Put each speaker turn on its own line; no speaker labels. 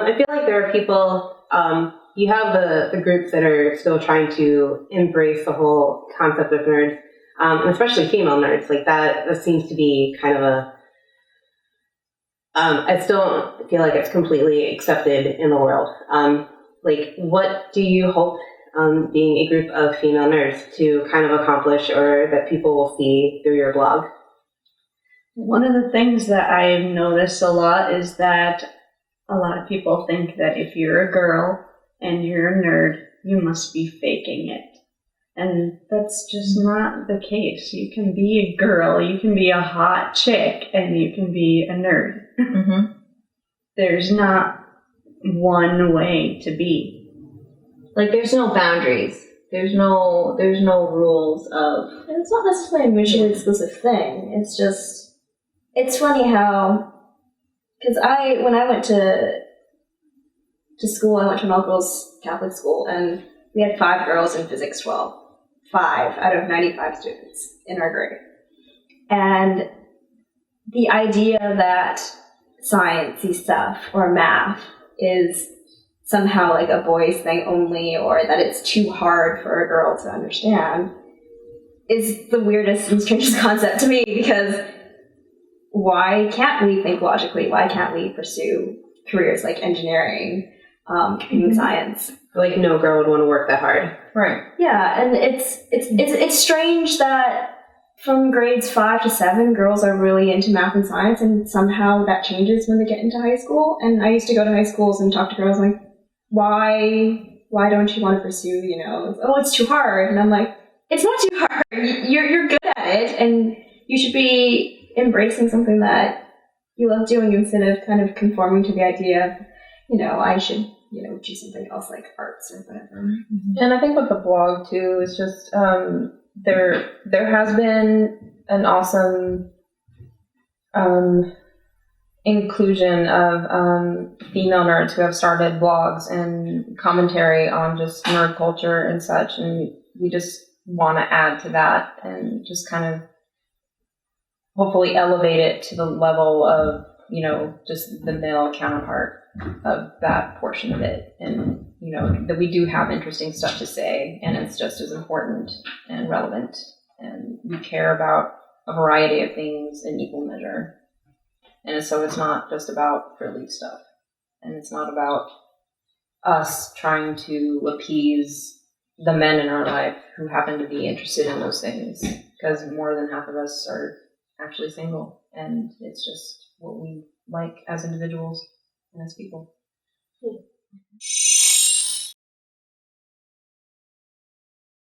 I feel like there are people, you have the groups that are still trying to embrace the whole concept of nerds, and especially female nerds. Like that seems to be kind of I still don't feel like it's completely accepted in the world. Like, what do you hope being a group of female nerds to kind of accomplish, or that people will see through your blog?
One of the things that I've noticed a lot is that a lot of people think that if you're a girl and you're a nerd, you must be faking it. And that's just not the case. You can be a girl, you can be a hot chick, and you can be a nerd.
Mm-hmm.
There's not one way to be.
Like, there's no boundaries. There's no rules of...
And it's not necessarily a mutually exclusive thing. It's just... It's funny how... Because when I went to school, I went to an all-girls Catholic school, and we had 5 girls in Physics 12. 5 out of 95 students in our grade. And the idea that science-y stuff or math is somehow like a boys thing only, or that it's too hard for a girl to understand, is the weirdest and strangest concept to me, because why can't we think logically? Why can't we pursue careers like engineering, computing science?
Like, no girl would want to work that hard.
Right.
Yeah, and it's strange that from grades 5 to 7, girls are really into math and science, and somehow that changes when they get into high school. And I used to go to high schools and talk to girls like, why don't you want to pursue, it's too hard. And I'm like, it's not too hard. You're good at it, and you should be embracing something that you love doing instead of kind of conforming to the idea of, I should, do something else like arts or whatever.
Mm-hmm.
And I think with the blog too, is just there has been an awesome inclusion of female nerds who have started blogs and commentary on just nerd culture and such, and we just want to add to that and just kind of hopefully elevate it to the level of just the male counterpart of that portion of it, and that we do have interesting stuff to say, and it's just as important and relevant, and we care about a variety of things in equal measure. And so it's not just about frilly stuff, and it's not about us trying to appease the men in our life who happen to be interested in those things, because more than half of us are actually single, and it's just what we like as individuals and as people.